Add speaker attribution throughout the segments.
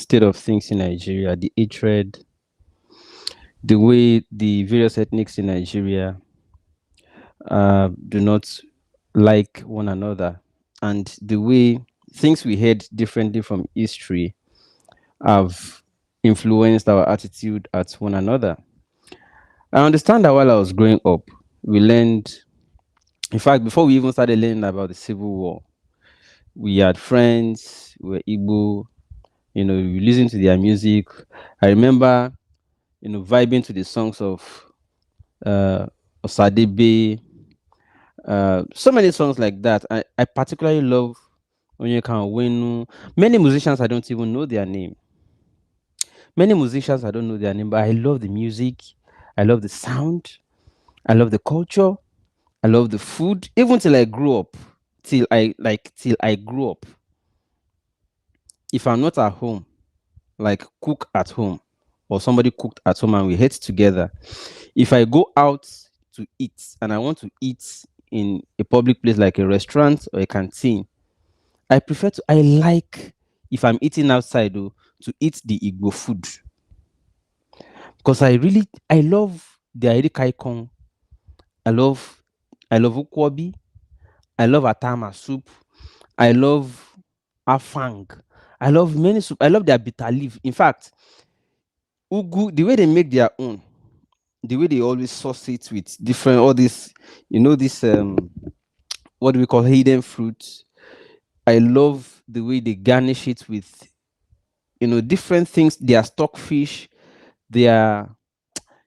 Speaker 1: state of things in Nigeria, the hatred, the way the various ethnics in Nigeria do not like one another, and the way things we heard differently from history have influenced our attitude at one another. I understand that while I was growing up, we learned, in fact, before we even started learning about the Civil War, we had friends, we were Igbo, we listened to their music. I remember, vibing to the songs of uh, Osadebe, so many songs like that. I particularly love Onyeka Wenu. Many musicians, I don't even know their name. Many musicians, I don't know their name, but I love the music. I love the sound. I love the culture. I love the food. Even till I grew up, till I grew up. If I'm not at home, like cook at home, or somebody cooked at home and we ate together. If I go out to eat and I want to eat in a public place like a restaurant or a canteen, I like, if I'm eating outside though, to eat the Igbo food. Because I love the Kaikong. I love I love ukwobi. I love Atama Soup. I love afang. I love many soup. I love their bitter leaf. In fact, ugu, the way they make their own, the way they always sauce it with different all this, this what do we call hidden fruits. I love the way they garnish it with different things. Their stockfish, their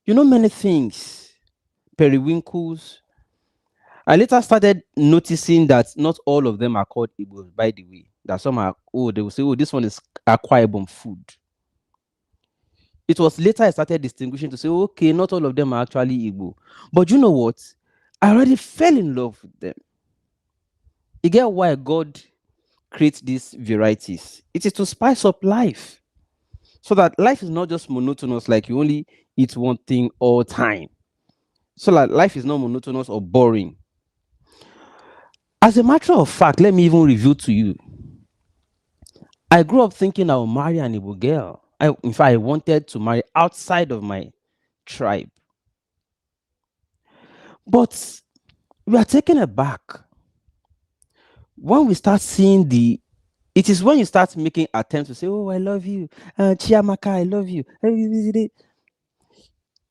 Speaker 1: many things, periwinkles. I later started noticing that not all of them are called Igbos, by the way. That some are, they will say, this one is Akwa Ibom food. It was later I started distinguishing to say, okay, not all of them are actually Igbo. But you know what? I already fell in love with them. You get why God creates these varieties? It is to spice up life. So that life is not just monotonous, like you only eat one thing all time. So that life is not monotonous or boring. As a matter of fact, let me even reveal to you. I grew up thinking I would marry an Igbo girl. In fact, I wanted to marry outside of my tribe. But we are taken aback when we start seeing it is when you start making attempts to say, oh, I love you, Chiamaka, I love you.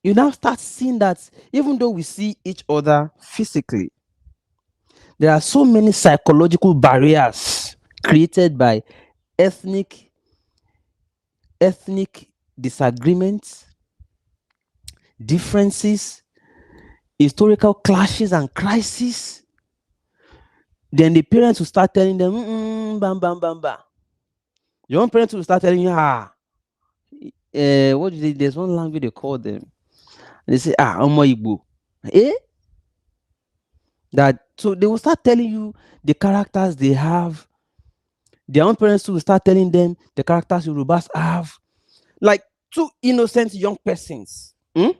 Speaker 1: You now start seeing that even though we see each other physically, there are so many psychological barriers created by ethnic disagreements, differences, historical clashes and crises. Then the parents will start telling them, bam, bam, bam, bam. Your own parents will start telling you, there's one language they call them. And they say, Omo Igbo. So they will start telling you the characters they have. Their own parents will start telling them the characters Yorubas have. Like two innocent young persons. We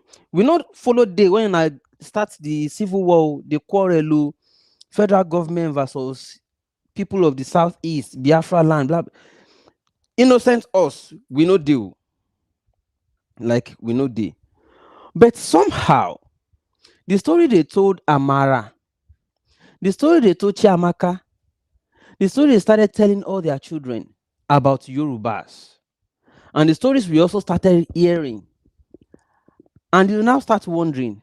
Speaker 1: not follow when I start the civil war, the quarrel, federal government versus people of the southeast, Biafra land, blah, blah. Innocent us, we no deal. Like we no deal. But somehow, the story they told Amara, the story they told Chiamaka, the story they started telling all their children about Yorubas, and the stories we also started hearing. And you now start wondering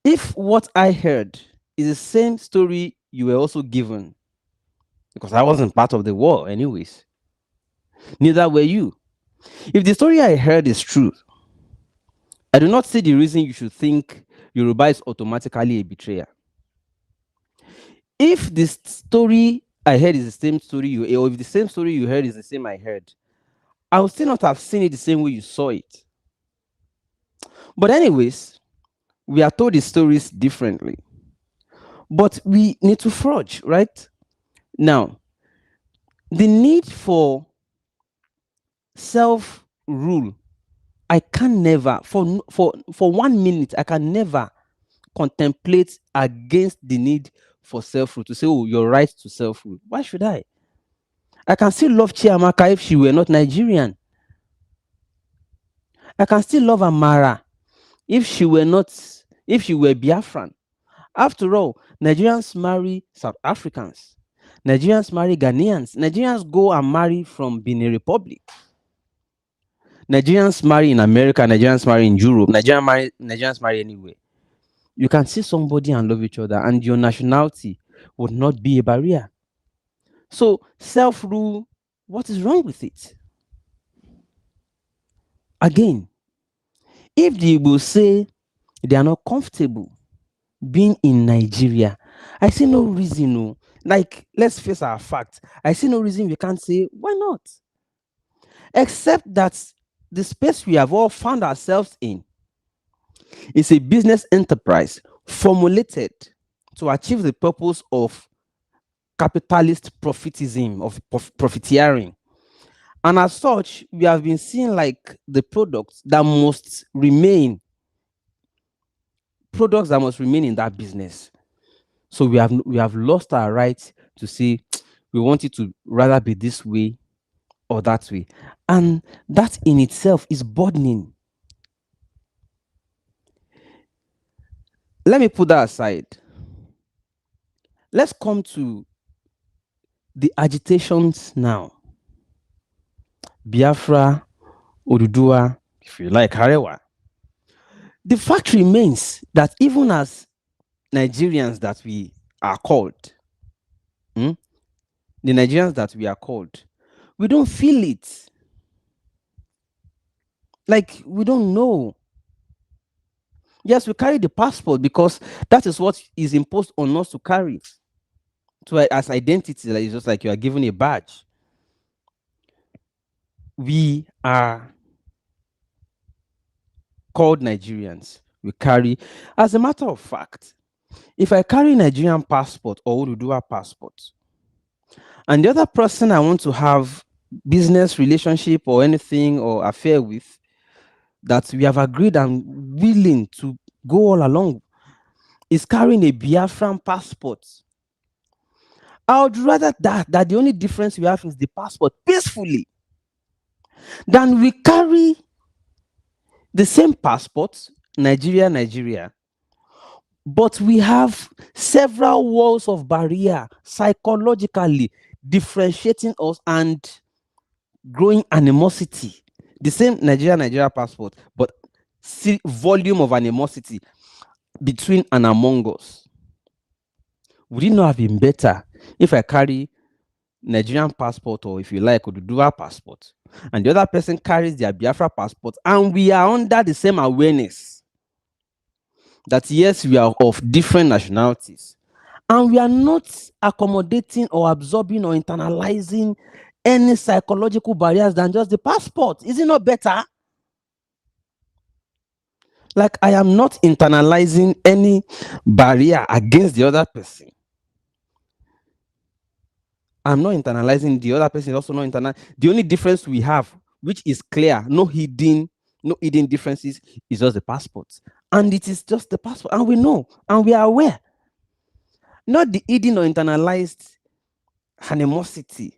Speaker 1: if what I heard is the same story you were also given, because I wasn't part of the war, anyways. Neither were you. If the story I heard is true, I do not see the reason you should think Yoruba is automatically a betrayer. If the story I heard is the same story or if the same story you heard is the same I heard, I would still not have seen it the same way you saw it. But anyways, we are told the stories differently. But we need to forge, right? Now, the need for self-rule, I can never, for 1 minute, I can never contemplate against the need for self-rule, to say, oh, your right to self-rule. Why should I? I can still love Chiamaka if she were not Nigerian. I can still love Amara if she were not, if she were Biafran. After all, Nigerians marry South Africans. Nigerians marry Ghanaians. Nigerians go and marry from Benin Republic. Nigerians marry in America. Nigerians marry in Europe. Nigerians marry anywhere. You can see somebody and love each other, and your nationality would not be a barrier. So, self rule, what is wrong with it? Again, if the Igbo say they are not comfortable being in Nigeria, I see no reason. No, like, let's face our facts. I see no reason we can't say, why not? Except that the space we have all found ourselves in is a business enterprise formulated to achieve the purpose of capitalist profitism, of profiteering. And as such, we have been seeing like the products that must remain in that business. So we have lost our right to say we want it to rather be this way or that way. And that in itself is burdening. Let me put that aside. Let's come to the agitations now. Biafra, Odudua, if you like, Harewa. The fact remains that even as Nigerians that we are called, the Nigerians that we are called, we don't feel it. Like, we don't know. Yes, we carry the passport because that is what is imposed on us to carry. So as identity, like, it's just like you are given a badge. We are called Nigerians. We carry, as a matter of fact, if I carry Nigerian passport or Ududua passport, and the other person I want to have business relationship or anything or affair with, that we have agreed and willing to go all along, is carrying a Biafran passport, I would rather that the only difference we have is the passport peacefully than we carry the same passport, Nigeria, but we have several walls of barrier psychologically differentiating us and growing animosity. The same Nigeria passport, but volume of animosity between and among us. Would it not have been better if I carry Nigerian passport, or if you like, Odudua passport, and the other person carries their Biafra passport, and we are under the same awareness that yes, we are of different nationalities, and we are not accommodating or absorbing or internalizing any psychological barriers than just the passport? Is it not better? Like, I am not internalizing any barrier against the other person. I'm not internalizing, the other person is also not internalizing. The only difference we have, which is clear, no hidden differences, is just the passport. And it is just the passport. And we know, and we are aware. Not the hidden or internalized animosity,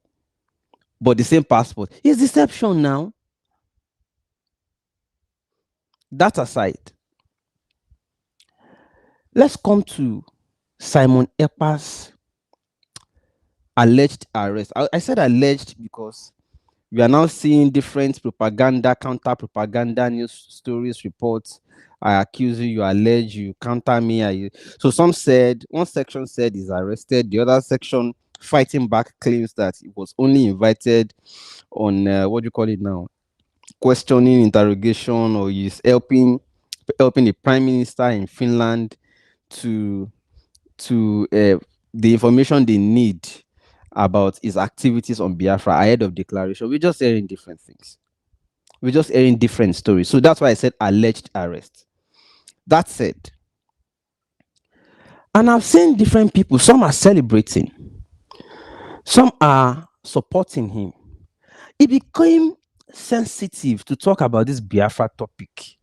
Speaker 1: but the same passport. It's deception now. That aside, let's come to Simon Ekpa's alleged arrest. I said alleged because we are now seeing different propaganda, counter propaganda, news stories, reports. I accuse you, you allege, you counter me. So one section said he's arrested. The other section, fighting back, claims that he was only invited on, what do you call it now? Questioning, interrogation, or he's helping the prime minister in Finland to the information they need about his activities on Biafra ahead of declaration. We're just hearing different things. We're just hearing different stories. So that's why I said alleged arrest. That said, and I've seen different people, some are celebrating, some are supporting him. It became sensitive to talk about this Biafra topic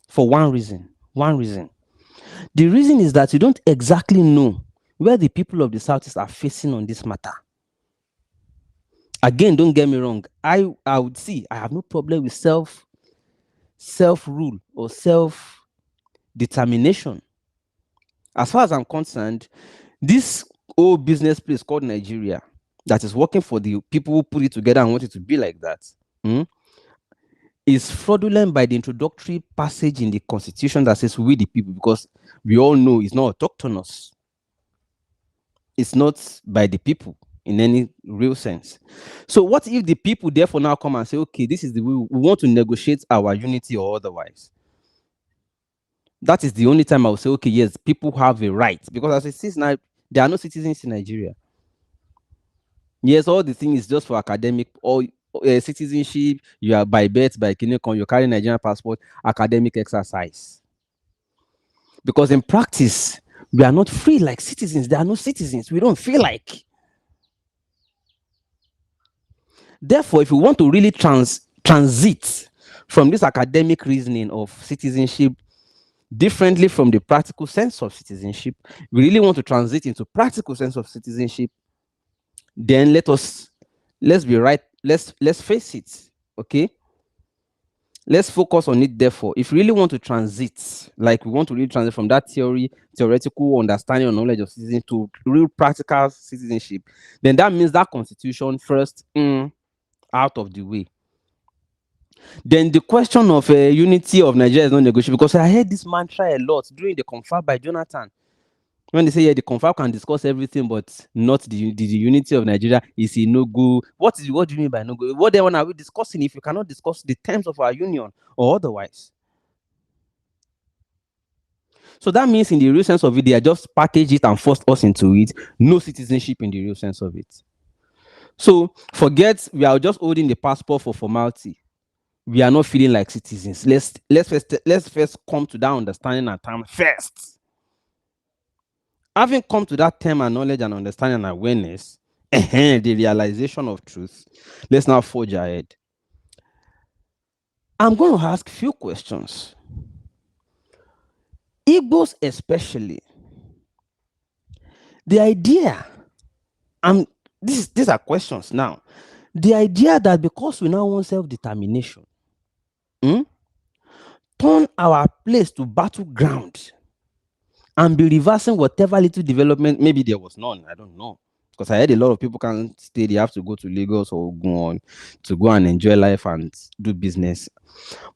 Speaker 1: for one reason. The reason is that you don't exactly know where the people of the Southeast are facing on this matter. Again, don't get me wrong. I would see, I have no problem with self-rule or self-determination. As far as I'm concerned, this old business place called Nigeria that is working for the people who put it together and want it to be like that, is fraudulent by the introductory passage in the constitution that says we the people, because we all know it's not autochthonous. It's not by the people in any real sense. So what if the people therefore now come and say, okay, this is the way we want to negotiate our unity or otherwise? That is the only time I will say, okay, yes, people have a right, because as it is now, there are no citizens in Nigeria. Yes, all the thing is just for academic or citizenship. You are by birth, by Kinecon, you carry Nigerian passport, academic exercise. Because in practice, we are not free like citizens. There are no citizens. We don't feel like. Therefore, if we want to really transit from this academic reasoning of citizenship differently from the practical sense of citizenship, we really want to transit into practical sense of citizenship, then let's be right. Let's face it. Okay. Let's focus on it. Therefore, if we really want to transit, like we want to really transit from that theoretical understanding or knowledge of citizenship to real practical citizenship, then that means that constitution first out of the way. Then the question of unity of Nigeria is not negotiable, because I heard this mantra a lot during the confab by Jonathan. When they say, yeah, the confab can discuss everything, but not the unity of Nigeria is a no-go. What do you mean by no-go? What then are we discussing if you cannot discuss the terms of our union or otherwise? So that means in the real sense of it, they are just package it and forced us into it. No citizenship in the real sense of it. So forget we are just holding the passport for formality. We are not feeling like citizens. Let's first come to that understanding and term first. Having come to that term and knowledge and understanding and awareness, the realization of truth, let's now forge ahead. I'm going to ask a few questions. Igbos especially, the idea, these are questions now. The idea that because we now want self-determination, turn our place to battleground and be reversing whatever little development, maybe there was none, I don't know. Because I heard a lot of people can't stay, they have to go to Lagos or go on to go and enjoy life and do business.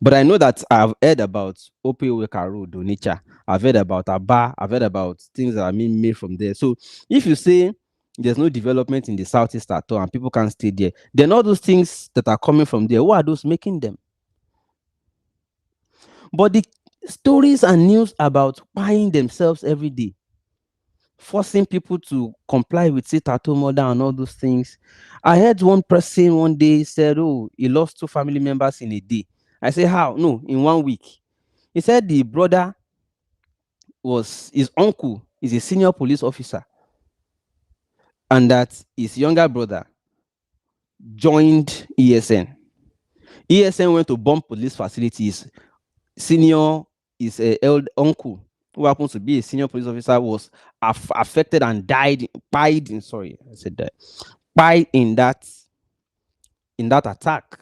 Speaker 1: But I know that I've heard about Opeweka Road, Onitsha. I've heard about Aba. I've heard about things that are being made from there. So if you say there's no development in the southeast at all and people can't stay there, then all those things that are coming from there, who are those making them? But the stories and news about buying themselves every day, forcing people to comply with sit-at-home order and all those things. I heard one person one day said, oh, he lost 2 family members in a day. I said, how? No, in 1 week. He said the brother his uncle is a senior police officer, and that his younger brother joined ESN. ESN went to bomb police facilities. His uncle, who happens to be a senior police officer, was affected and died in that attack.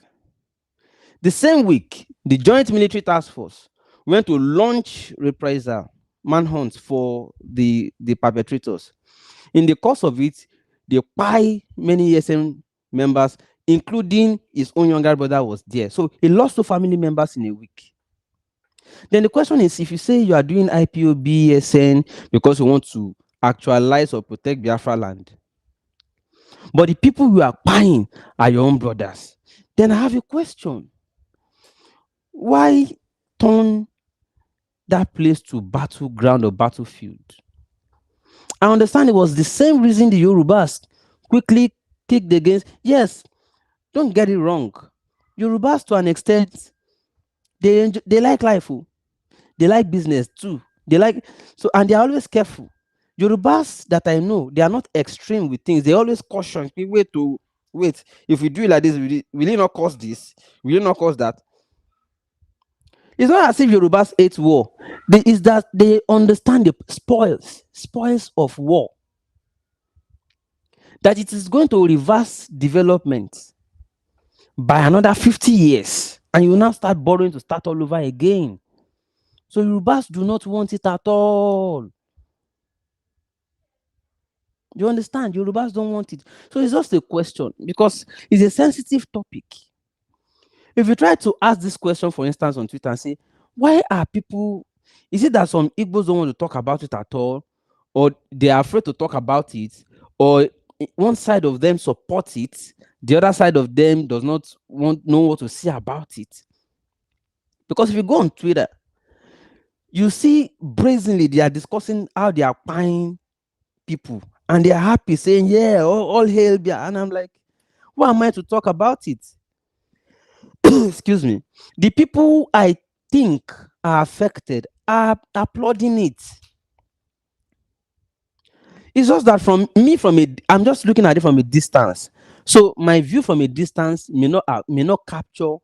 Speaker 1: The same week, the Joint Military Task Force went to launch reprisal manhunt for the perpetrators. In the course of it, they kpai many ESN members, including his own younger brother was there. So he lost 2 family members in a week. Then the question is, if you say you are doing IPOB, ESN, because you want to actualize or protect Biafra land, but the people you are buying are your own brothers, then I have a question. Why turn that place to battleground or battlefield? I understand it was the same reason the Yorubas quickly kicked against. Yes, don't get it wrong. Yorubas, to an extent, they like life. They like business too. And they're always careful. Yorubas that I know, they are not extreme with things. They always caution people, wait, if we do it like this, will it not cause this? Will it not cause that? It's not as if Yorubas hate war. It's that they understand the spoils of war. That it is going to reverse development by another 50 years. And you now start borrowing to start all over again. So Yorubas do not want it at all. You understand? Yorubas don't want it. So it's just a question because it's a sensitive topic. If you try to ask this question, for instance, on Twitter and say, why are people, is it that some Igbos don't want to talk about it at all, or they are afraid to talk about it, or one side of them supports it, the other side of them does not know what to say about it? Because if you go on Twitter, you see brazenly they are discussing how they are buying people and they are happy saying, yeah, all hail Bia. And I'm like, who am I to talk about it? Excuse me. The people I think are affected are applauding it. It's just that I'm just looking at it from a distance. So my view from a distance may not capture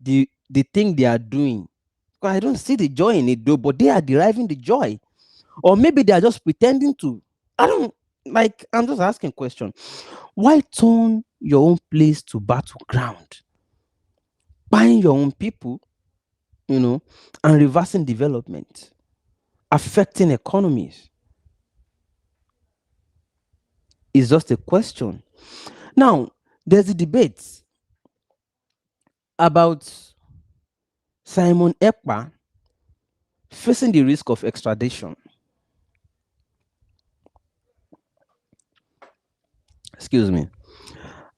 Speaker 1: the thing they are doing. Because I don't see the joy in it though, but they are deriving the joy. Or maybe they are just pretending to. I don't like, I'm just asking a question. Why turn your own place to battleground? Buying your own people, and reversing development, affecting economies. It's just a question. Now, there's a debate about Simon Ekpa facing the risk of extradition. Excuse me.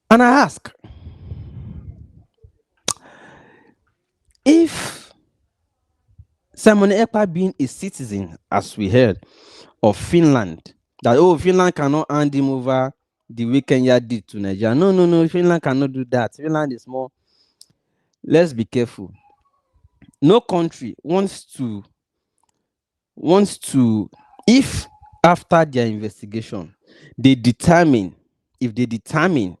Speaker 1: And I ask, if Simon Ekpa being a citizen, as we heard, of Finland, that, Finland cannot hand him over the way Kenya did to Nigeria. No, Finland cannot do that. Finland is more. Let's be careful. No country wants to, if after their investigation, if they determine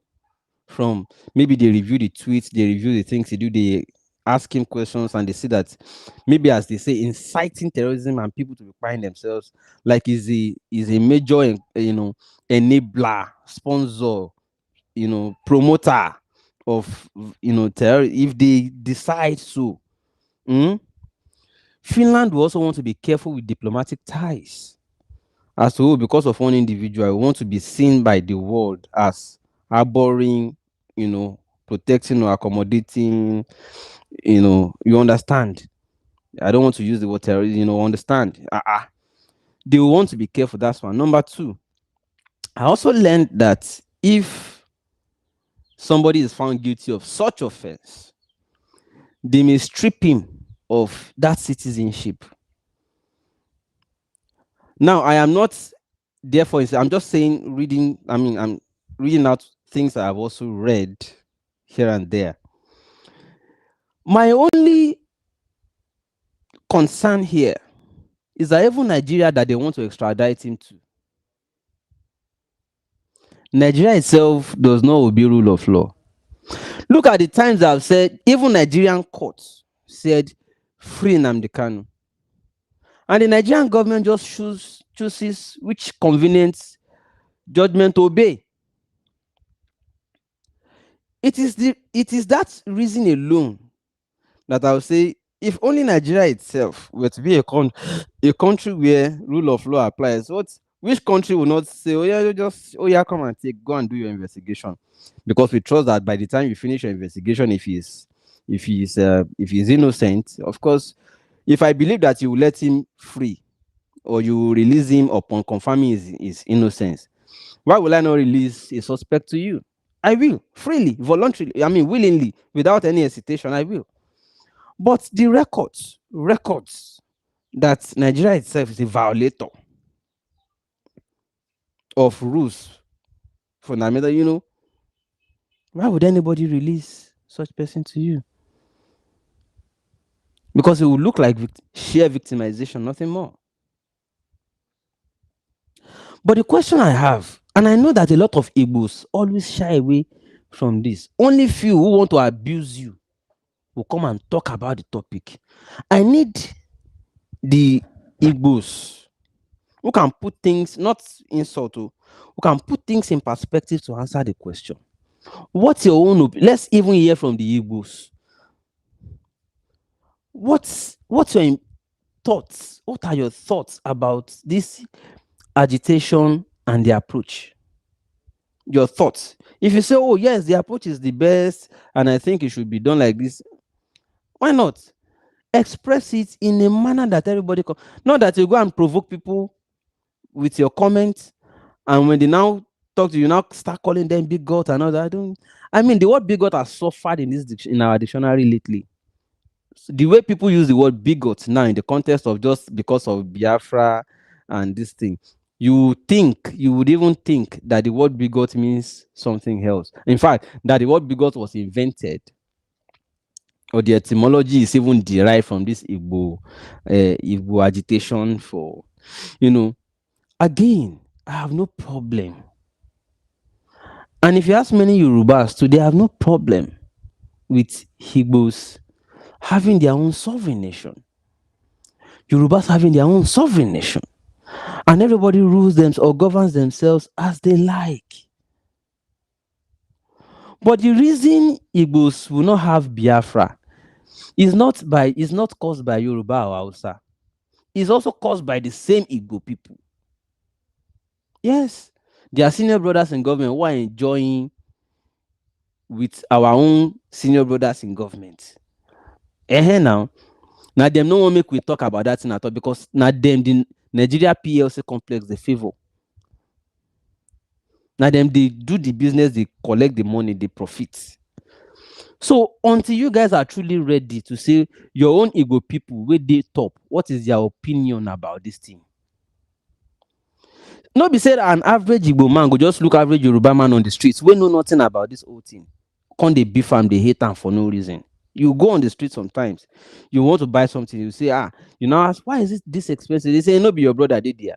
Speaker 1: from, maybe they review the tweets, they review the things they do, they ask him questions, and they see that maybe, as they say, inciting terrorism and people to be buying themselves, like is a major, enabler, sponsor, promoter of, terror. If they decide so, Finland will also want to be careful with diplomatic ties. As to, because of one individual, we want to be seen by the world as harboring, protecting or accommodating, you understand. I don't want to use the word terrorism, understand. They will want to be careful. That's one. Number two, I also learned that if somebody is found guilty of such offense, they may strip him of that citizenship. Now, I am not, therefore, I'm just saying, I'm reading out things I've also read here and there. My only concern here is that even Nigeria, that they want to extradite him to, Nigeria itself does not obey rule of law. Look at the times I've said, even Nigerian courts said free Nnamdi Kanu, and the Nigerian government just chooses which convenient judgment to obey. It is that reason alone that I would say, if only Nigeria itself were to be a country where rule of law applies, which country will not say, come and go and do your investigation? Because we trust that by the time you finish your investigation, if he's innocent, of course, if I believe that you will let him free, or you will release him upon confirming his innocence, why will I not release a suspect to you? I will, freely, voluntarily, willingly, without any hesitation, I will. But the records that Nigeria itself is a violator of rules, fundamental, why would anybody release such person to you? Because it will look like sheer victimization, nothing more. But the question I have, and I know that a lot of Igbos always shy away from this, only few who want to abuse you will come and talk about the topic. I need the Igbos who can put things, not insult, who can put things in perspective to answer the question. What's your own opinion? Let's even hear from the Igbos. What's your thoughts? What are your thoughts about this agitation and the approach? Your thoughts. If you say, "Oh yes, the approach is the best, and I think it should be done like this," why not express it in a manner that everybody not that you go and provoke people with your comments, and when they now talk to you, now start calling them bigot and all that. I mean, the word bigot has suffered in in our dictionary lately. The way people use the word bigot now in the context of just because of Biafra and this thing, you would even think that the word bigot means something else. In fact, that the word bigot was invented, or the etymology is even derived from this Igbo agitation for, you know, again, I have no problem. And if you ask many Yorubas too, they have no problem with Igbos having their own sovereign nation. Yorubas having their own sovereign nation. And everybody rules them or governs themselves as they like. But the reason Igbos will not have Biafra is not caused by Yoruba or Hausa. It's also caused by the same Igbo people. Yes, their senior brothers in government who are enjoying with our own senior brothers in government. Now them no one make we talk about that thing at all, because now them the Nigeria PLC complex the favor. Now them they do the business, they collect the money, they profit. So until you guys are truly ready to say your own Igbo people where they top, what is their opinion about this thing? Not be said an average Igbo man go just look average Yoruba man on the streets. We know nothing about this whole thing. Can't they beef am, they hate am for no reason. You go on the street sometimes, you want to buy something, you say, you now ask, why is it this expensive? They say, no, be your brother, did there.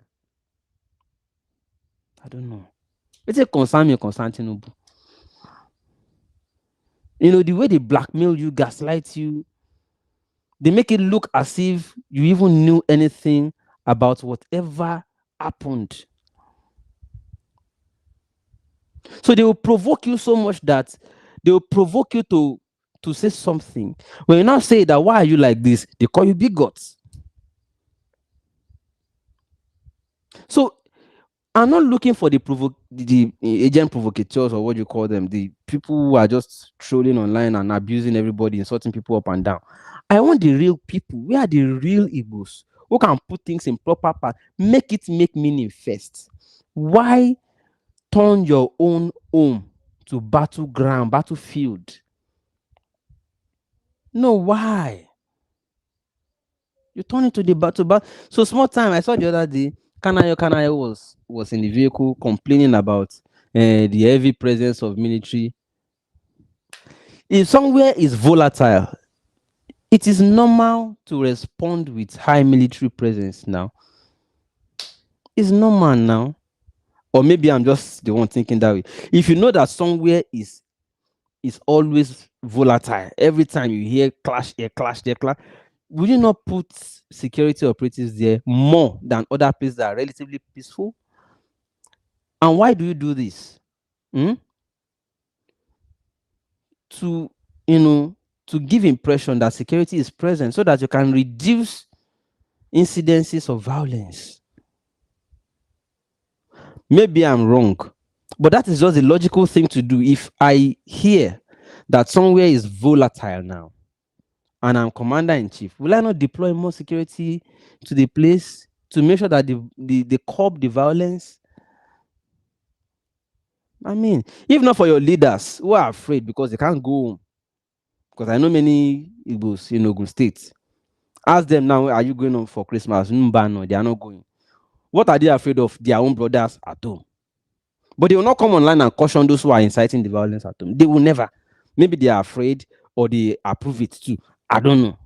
Speaker 1: I don't know. It's a concern me, concern Tinubu. The way they blackmail you, gaslight you, they make it look as if you even knew anything about whatever happened. So they will provoke you so much that they will provoke you to say something. When you now say that, why are you like this? They call you bigots. So I'm not looking for the agent provocateurs, or what you call them, the people who are just trolling online and abusing everybody, insulting people up and down. I want the real people. We are the real Igbos who can put things in proper part, make it make meaning first. Why turn your own home to battlefield? No, why? You turn it to the battle. So small time, I saw the other day, Kanayo was in the vehicle complaining about the heavy presence of military. If somewhere is volatile, it is normal to respond with high military presence now. It's normal now. Or maybe I'm just the one thinking that way. If you know that somewhere is always volatile, every time you hear clash here, clash there, clash, would you not put security operatives there more than other places that are relatively peaceful? And why do you do this? To to give impression that security is present, so that you can reduce incidences of violence. Maybe I'm wrong, but that is just the logical thing to do. If I hear that somewhere is volatile now and I'm commander in chief, will I not deploy more security to the place to make sure that they curb the violence? I mean, if not for your leaders who are afraid because they can't go home, because I know many Igbos in Ogun State. Ask them now, are you going home for Christmas? No, they are not going. What are they afraid of? Their own brothers at home. But they will not come online and caution those who are inciting the violence at home. They will never. Maybe they are afraid or they approve it too. I don't know.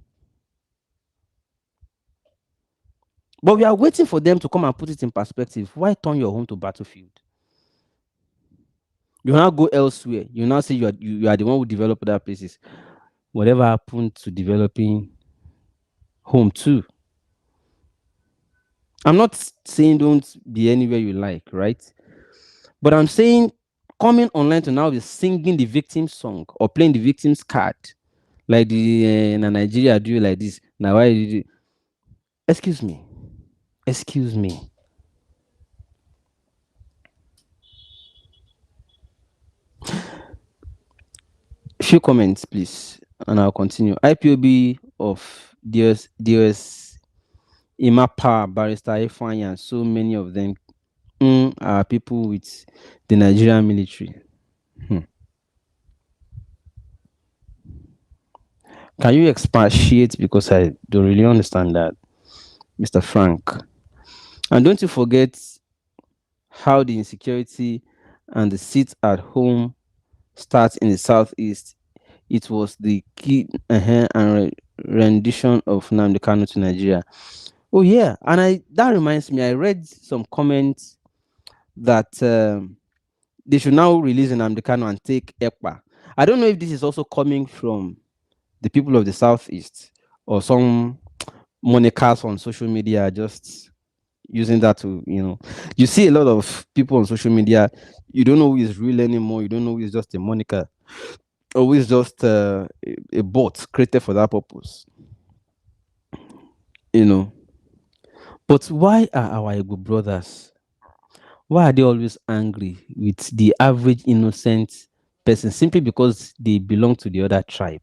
Speaker 1: But we are waiting for them to come and put it in perspective. Why turn your home to battlefield? You now go elsewhere. You now say you are the one who developed other places. Whatever happened to developing home too? I'm not saying don't be anywhere you like, right? But I'm saying coming online to now be singing the victim song or playing the victim's card Like the na Nigeria do you like this. Now why did you excuse me? Excuse me. Few comments, please, and I'll continue. IPOB of DS Imapa, Barrister Ifeanyi, and so many of them are people with the Nigerian military. Hmm. Can you expatiate because I don't really understand that, Mr. Frank? And don't you forget how the insecurity and the seat at home starts in the southeast. It was the key rendition of Nnamdi Kanu to Nigeria. Oh yeah, and I that reminds me, I read some comments that they should now release Nnamdi Kanu and take Ekpa. I don't know if this is also coming from the people of the southeast or some monikers on social media just using that to, you see a lot of people on social media, you don't know who is real anymore, you don't know who is just a moniker or who is just a bot created for that purpose, you know. But why are our Igbo brothers, why are they always angry with the average innocent person simply because they belong to the other tribe?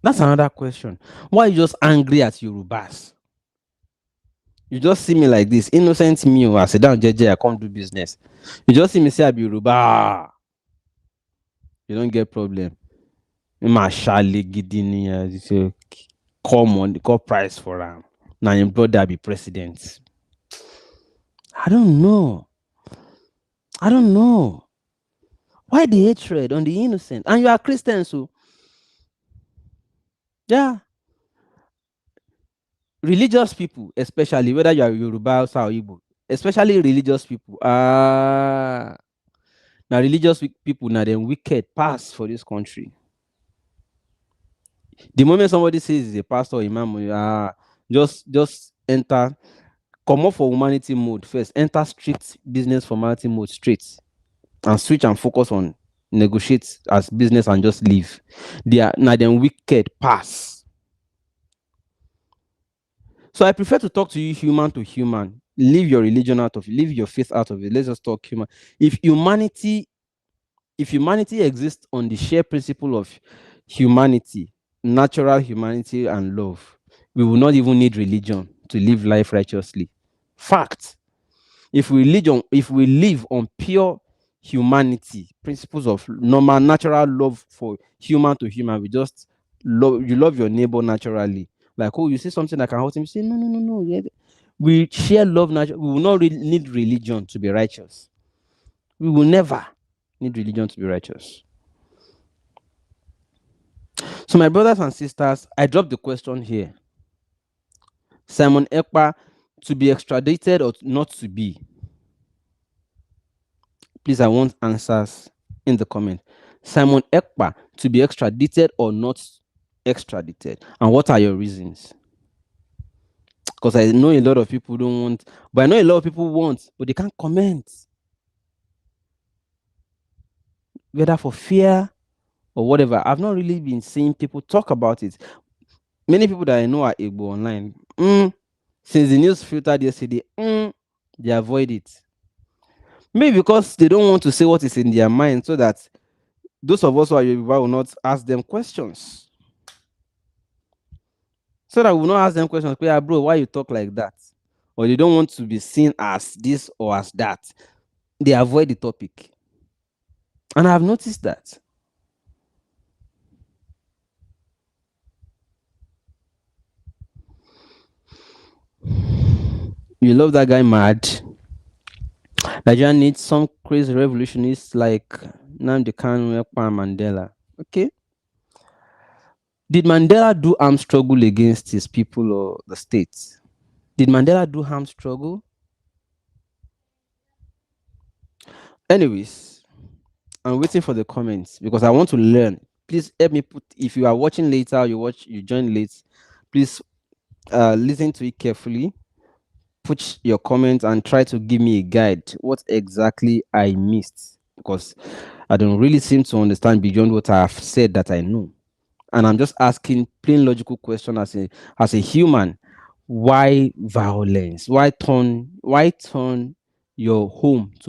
Speaker 1: That's another question. Why are you just angry at Yorubas? You just see me like this, innocent me, I sit down, JJ, I come do business. You just see me say I be Yoruba, you don't get problem. My Shali Gidini, you say, come on, call price for him. Now your brother be president. I don't know. I don't know. Why the hatred on the innocent? And you are Christian, so yeah. Religious people, especially whether you are Yoruba or Igbo, especially religious people. Now religious people now then wicked pass for this country. The moment somebody says he's a pastor or imam, just enter, come up for humanity mode first, enter strict business formality mode straight, and switch and focus on negotiate as business and just leave. They are now then wicked pass. So I prefer to talk to you human to human. Leave your religion out of it, leave your faith out of it. Let's just talk human. If humanity exists on the shared principle of humanity, natural humanity and love, we will not even need religion to live life righteously. Fact. If we live on pure humanity, principles of normal natural love for human to human, we just you love your neighbor naturally. Like, oh, you see something that can hurt him, you say no, no, no, no. Yeah. We share love naturally. We will not need religion to be righteous. We will never need religion to be righteous. So, my brothers and sisters, I dropped the question here. Simon Ekpa, to be extradited or not to be? Please, I want answers in the comment. Simon Ekpa, to be extradited or not extradited? And what are your reasons? Because I know a lot of people don't want, but I know a lot of people want, but they can't comment. Whether for fear or whatever. I've not really been seeing people talk about it. Many people that I know are Igbo online. Since the news filtered yesterday, they avoid it. Maybe because they don't want to say what is in their mind, so that those of us who are Yoruba will not ask them questions. So that we will not ask them questions. Bro, why you talk like that? Or they don't want to be seen as this or as that. They avoid the topic. And I've noticed that. You love that guy mad. Nigeria needs some crazy revolutionists like Nnamdi Kanu, Ekpa, and Mandela. Okay. Did Mandela do armed struggle against his people or the states? Did Mandela do armed struggle? Anyways, I'm waiting for the comments because I want to learn. Please help me put. If you are watching later, you join late. Please listen to it carefully. Put your comments and try to give me a guide. What exactly I missed? because I don't really seem to understand beyond what I have said that I know. And I'm just asking plain logical question as a human. Why violence? Why turn your home